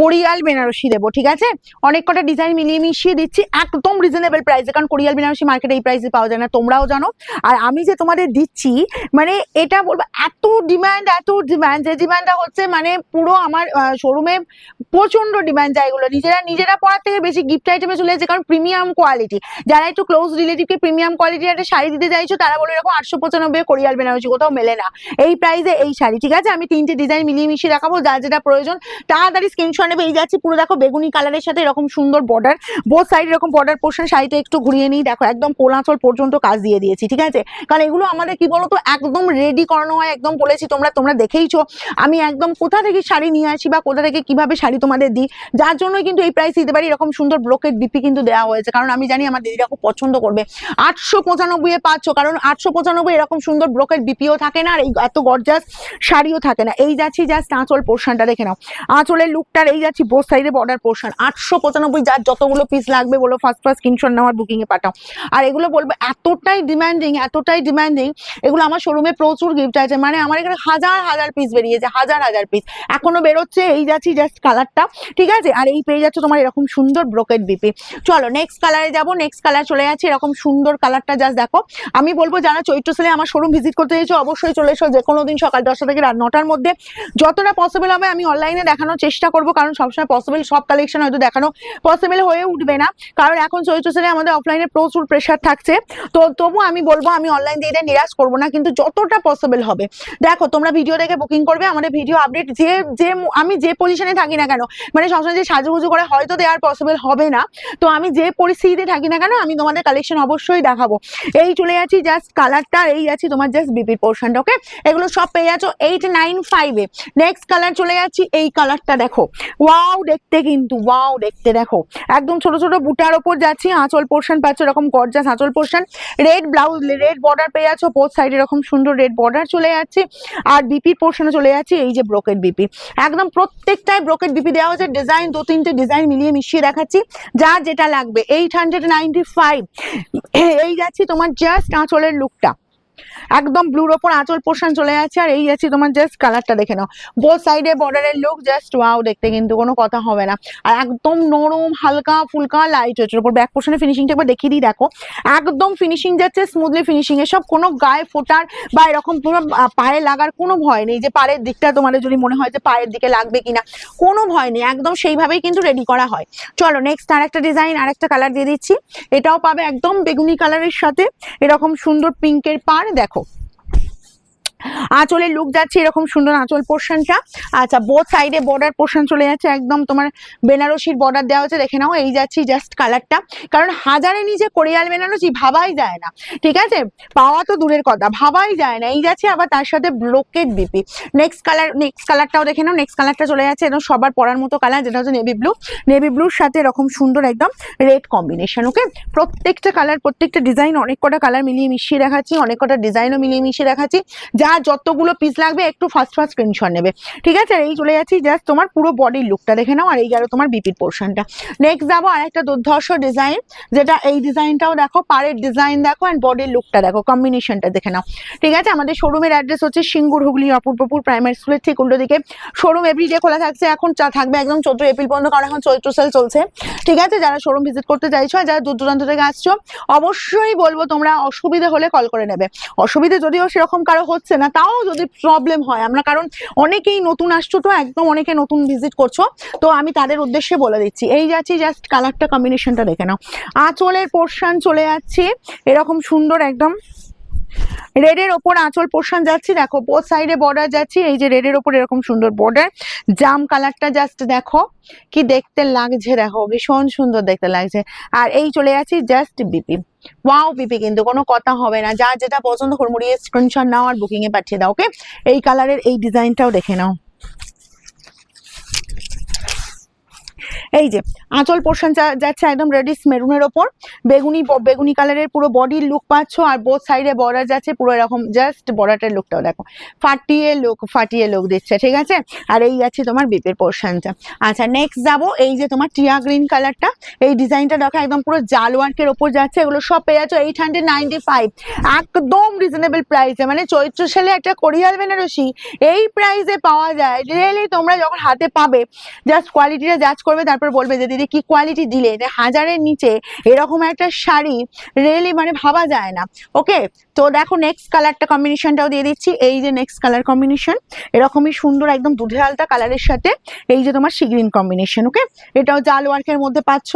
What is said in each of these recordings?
কোরিয়াল বেনারসি দেবো, ঠিক আছে? অনেক কটা ডিজাইন মিলিয়ে মিশিয়ে দিচ্ছি একদম রিজনেবল প্রাইসে, কারণ কোরিয়াল বেনারসি মার্কেটে এই প্রাইসে পাওয়া যায় না, তোমরাও জানো। আর আমি যে তোমাদের দিচ্ছি মানে এটা বলবো এত ডিমান্ড, যে ডিমান্ডটা হচ্ছে মানে পুরো আমার শোরুমে প্রচন্ড ডিমান্ড যায় এগুলো। নিজেরা পড়ার থেকে বেশি গিফট আইটেমে চলে যাচ্ছে, কারণ প্রিমিয়াম কোয়ালিটি। যারা একটু ক্লোজ রিলেটিভকে প্রিমিয়াম কোয়ালিটির একটা শাড়ি দিতে চাইছো তারা বলে এরকম 895 কোরিয়াল বেনারসি কোথাও মেলে না এই প্রাইসে এই শাড়ি, ঠিক আছে? আমি 3টে ডিজাইন মিলিয়ে মিশিয়ে দেখাবো, যার যেটা প্রয়োজন তাড়াতাড়ি স্ক্রিনশট নেবে। এই যাচ্ছি পুরো দেখো বেগুনি কালারের সাথে এরকম সুন্দর বর্ডার, বোথ সাইড এরকম বর্ডার পোর্শন। শাড়িটা একটু ঘুরিয়ে নিই, দেখো একদম কোলাঁচল পর্যন্ত কাজ দিয়ে দিয়েছি, ঠিক আছে? কারণ এগুলো আমাদের কি বলতো একদম রেডি করানো হয়, একদম বলেছি তোমরা দেখেইছো আমি একদম কোথা থেকে শাড়ি নিয়ে আসি বা কোথা থেকে কিভাবে শাড়ি তোমাদের দিই, যার জন্য কিন্তু এই প্রাইস দিতে পারি। এরকম সুন্দর ব্রোকেট বিপি কিন্তু দেওয়া হয়েছে, কারণ আমি জানি আমার দিদিরা খুব পছন্দ করবে। 895 পাচ্ছ, কারণ 895 এরকম সুন্দর ব্রোকেট বিপিও থাকে না, আর এই এত গর্জাস শাড়িও থাকে না। এই যাচ্ছি জাস্ট আঁচল পোর্শনটা দেখে নাও, আঁচলের লুকটার এই যাচ্ছি বোথ সাইডে বর্ডার পোর্শন। 895, যার যতগুলো পিস লাগবে বলো ফার্স্ট স্ক্রিনশট নেওয়ার বুকিং এ পাঠাও। আর এগুলো বলবো এতটাই ডিমান্ডিং এগুলো আমার শোরুমে প্রচুর গিফট আছে, মানে আমার এখানে হাজার পিস বেরিয়েছে, হাজার পিস এখনো বেরোচ্ছে। এই যাচ্ছি জাস্ট কালারটা, ঠিক আছে? আর এই পেয়ে যাচ্ছে তোমার এরকম সুন্দর ব্রোকেট বিপি। চলো নেক্সট কালারে যাবো, নেক্সট কালার চলে যাচ্ছে এরকম সুন্দর কালারটা জাস্ট দেখো। আমি বলবো যারা চৈত্র সেলে আমার শোরুম ভিজিট করতে চাইছো অবশ্যই চলে এসো, যে কোনো দিন সকাল 10টা থেকে রাত 9টার মধ্যে। যতটা পসিবল হবে আমি অনলাইনে দেখানোর চেষ্টা করবো, কারণ সবসময় পসিবল সব কালেকশন হয়তো দেখানো পসিবল হয়ে উঠবে না, কারণ এখন চৈত্র সেলে আমাদের অফলাইনে প্রচুর প্রেশার থাকছে। তো তবু আমি বলবো আমি অনলাইন দিয়ে এটা নিরাশ করবো না, কিন্তু যতটা পসিবল হবে দেখো তোমরা ভিডিও দেখে বুকিং করবে। আমাদের ভিডিও আপডেট যে আমি যে পজিশনে থাকি না কেন, মানে সবসময় যে সাজুগুজু করে হয়তো দেওয়ার পসিবল হবে না, তো আমি যে পরিস্থিতিতে থাকি না কেন আমি তোমাদের কালেকশন অবশ্যই দেখাবো। এই চলে যাচ্ছি জাস্ট কালারটা, এই যাচ্ছি তোমার জাস্ট বিপির পোর্শনটা, ওকে? এগুলো সব পেয়ে যাচ্ছ 895 এ। নেক্সট কালার চলে যাচ্ছি, এই কালারটা দেখো, ওয়াও দেখতে, কিন্তু ওয়াও দেখতে দেখো, একদম ছোট ছোট বুটার ওপর যাচ্ছি, আঁচল পোর্শন পাচ্ছ এরকম গর্জাস আঁচল portion, red blouse, red border পেয়ে যাচ্ছ বোথ সাইড এরকম সুন্দর রেড বর্ডার চলে যাচ্ছে। আর বিপির পোর্শনে চলে যাচ্ছে এই যে ব্রোকেট বিপি, একদম প্রত্যেকটাই ব্রোকেট বিপি দেওয়া হচ্ছে। ডিজাইন 2-3টে ডিজাইন মিলিয়ে মিশিয়ে দেখাচ্ছি, যার যেটা লাগবে। 895 এই যাচ্ছি তোমার জাস্ট আঁচলের লুকটা, একদম ব্লুর ওপর আঁচল পোর্শন চলে যাচ্ছে। আর এই যাচ্ছি তোমার জাস্ট কালারটা দেখে নাও, বোথ সাইডে বর্ডারের লুক জাস্ট ওয়াও দেখতে, কিন্তু কোনো কথা হবে না। আর একদম নরম হালকা ফুলকা লাইট ওয়েটের উপর। ব্যাক পোর্শনে ফিনিশিংটা একবার দেখিয়ে দিই, দেখো একদম ফিনিশিং যাচ্ছে স্মুথলি ফিনিশিং, এসব কোনো গায়ে ফোটার বা এরকম পুরো পায়ে লাগার কোনো ভয় নেই, যে পায়ের দিকটা তোমাদের যদি মনে হয় যে পায়ের দিকে লাগবে কিনা, কোনো ভয় নেই, একদম সেইভাবেই কিন্তু রেডি করা হয়। চলো নেক্সট আরেকটা ডিজাইন, আরেকটা কালার দিয়ে দিচ্ছি, এটাও পাবে একদম বেগুনি কালারের সাথে এরকম সুন্দর পিঙ্কের পাড়। দেখো আঁচলের লুক যাচ্ছে এরকম সুন্দর আঁচল পোর্শনটা। আচ্ছা বোথ সাইডে বর্ডার পোর্শন চলে যাচ্ছে, একদম তোমার বেনারসির বর্ডার দেওয়া হচ্ছে, দেখে নাও। এই যাচ্ছি জাস্ট কালারটা, কারণ হাজারে নিচে কোরিয়াল বেনারসি ভাবাই যায় না, ঠিক আছে? পাওয়া তো দূরের কথা, ভাবাই যায় না। এই যাচ্ছে আবার তার সাথে ব্রোকেট বিপি। নেক্সট কালারটাও দেখে নাও, নেক্সট কালারটা চলে যাচ্ছে একদম সবার পরার মতো কালার, যেটা হচ্ছে নেভি ব্লুর সাথে এরকম সুন্দর একদম রেড কম্বিনেশন, ওকে? প্রত্যেকটা কালার প্রত্যেকটা ডিজাইন অনেক কটা কালার মিলিয়ে মিশিয়ে দেখাচ্ছি, অনেক কটা ডিজাইনও মিলিয়ে মিশিয়ে দেখাচ্ছি, যা যতগুলো পিস লাগবে একটু ফার্স্ট স্ক্রিনশট নেবে, ঠিক আছে? এই চলে যাচ্ছি জাস্ট তোমার পুরো বডির লুকটা দেখে নাও, আর এই গেল তোমার বিপির পোর্শনটা। নেক্সট যাবো আরেকটা দুর্ধর্ষ ডিজাইন, যেটা এই ডিজাইনটাও দেখো, পাড়ের ডিজাইন দেখো অ্যান্ড বডির লুকটা দেখো, কম্বিনেশনটা দেখে নাও, ঠিক আছে? আমাদের শোরুমের অ্যাড্রেস হচ্ছে সিঙ্গুর, হুগলি, অপূর্বপুর প্রাইমারি স্কুলের ঠিক উল্টো দিকে। শোরুম এভরিডে খোলা থাকছে, এখন থাকবে একদম 14 এপ্রিল পর্যন্ত, কারণ এখন চৈত্র সেল চলছে, ঠিক আছে? যারা শোরুম ভিজিট করতে চাইছো আর যারা দূর দূরান্ত থেকে আসছো অবশ্যই বলবো তোমরা অসুবিধা হলে কল করে নেবে। অসুবিধা যদিও সেরকম কারো হচ্ছে না, তাও যদি প্রবলেম হয়, আমরা কারণ অনেকেই নতুন আসছো, তো একদম অনেকে নতুন ভিজিট করছো, তো আমি তাদের উদ্দেশ্যে বলে দিচ্ছি। এই যাচ্ছি জাস্ট কালারটা কম্বিনেশনটা দেখে নাও, আঁচলের পোর্শন চলে যাচ্ছে এরকম সুন্দর একদম রেডের ওপর আঁচল পোর্শন যাচ্ছি, দেখো বোথ সাইডে বর্ডার যাচ্ছি, এই যে রেডের ওপর এরকম সুন্দর বর্ডার, জাম কালারটা জাস্ট দেখো কি দেখতে লাগছে, দেখো ভীষণ সুন্দর দেখতে লাগছে। আর এই চলে যাচ্ছি জাস্ট বিপি, ওয়াও বিপি, কিন্তু কোনো কথা হবে না, যা যেটা পছন্দ হুড়মুড়িয়ে স্ক্রিনশট নাও আর বুকিং এ পাঠিয়ে দাও, ওকে? এই কালারের এই ডিজাইনটাও দেখে নাও, এই যে আঁচল পোর্শন যাচ্ছে একদম রেডিশ মেরুনের ওপর, বেগুনি কালারের পুরো বডির লুক পাচ্ছ, আর বোথ সাইডে বর্ডার যাচ্ছে পুরো এরকম, জাস্ট বর্ডারটার লুকটাও দেখো, ফাটিয়ে লুক দিচ্ছে, ঠিক আছে। আর এই আছে তোমার বিপের পোর্শনটা। আচ্ছা নেক্সট যাবো, এই যে তোমার টিয়া গ্রিন কালারটা, এই ডিজাইনটা দেখো একদম পুরো জাল ওয়ার্কের ওপর যাচ্ছে, এগুলো সব পেয়ে যাচ্ছ 895, একদম রিজনেবল প্রাইসে, মানে চৈত্র সেলে একটা কোরিয়াল বেনারসি এই প্রাইসে পাওয়া যায়। রিয়েলি তোমরা যখন হাতে পাবে জাস্ট কোয়ালিটিটা জাজ করবে, তারপর বলবে যে দিদি কি কোয়ালিটি দিলে, 1000-এর নিচে এরকম একটা শাড়ি রিয়েলি মানে ভাবা যায় না। ওকে, তো দেখো নেক্সট কালারটা কম্বিনেশনটাও দিয়ে দিচ্ছি, এই যে নেক্সট কালার কম্বিনেশন এরকমই সুন্দর একদম দুধে আলতা কালারের সাথে এই যে তোমার সি গ্রিন কম্বিনেশন। ওকে, এটাও জাল ওয়ার্কের মধ্যে পাচ্ছ,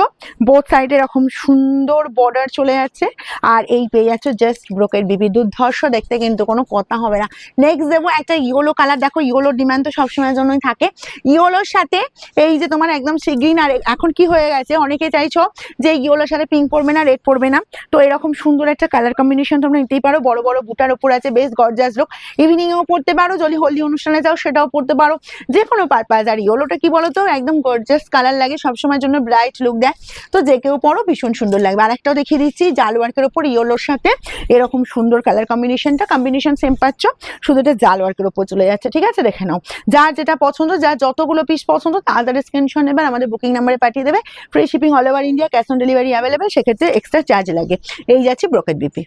বোথ সাইডে এরকম সুন্দর বর্ডার চলে যাচ্ছে, আর এই পেয়ে যাচ্ছ জাস্ট ব্রোকেট বিবি, দুর্ধর্ষ দেখতে, কিন্তু কোনো কথা হবে না। নেক্সট দেবো একটা ইয়েলো কালার, দেখো ইয়েলোর ডিমান্ড তো সবসময়ের জন্যই থাকে, ইয়েলোর সাথে এই যে তোমার একদম সি গ্রিন, আর এখন কি হয়ে গেছে অনেকে চাইছো যে ইয়েলোর সাথে পিঙ্ক পরবে না, রেড পরবে না, তো এরকম সুন্দর একটা কালার কম্বিনেশন তোমরা নিতেই পারো, বড় বড় বুটার ওপর আছে, বেশ গর্জাস লুক, ইভিনিং এও পড়তে পারো, যদি হোলি অনুষ্ঠানে যাও সেটাও পড়তে পারো, যে কোনো পারপাস। আর ইয়েলোটা কি বলতো একদম গর্জাস কালার লাগে, সবসময়ের জন্য ব্রাইট লুক দেয়, তো যে কেউ পরো ভীষণ সুন্দর লাগবে। আর একটাও দেখিয়ে দিচ্ছি জাল ওয়ার্কের ওপর ইয়েলোর সাথে এরকম সুন্দর কালার কম্বিনেশন সেম পাচ্ছ, শুধু এটা জাল ওয়ার্কের ওপর চলে যাচ্ছে, ঠিক আছে। দেখে নাও যার যেটা পছন্দ, যার যতগুলো পিস পছন্দ তাড়াতাড়ি স্ক্রিনশট নেবে, আমাদের বুকিং নাম্বারে পাঠিয়ে দেবে, free shipping all over India, cash on delivery available, সেক্ষেত্রে এক্সট্রা চার্জ লাগে। এই যাচ্ছে ব্রোকেট বিপি।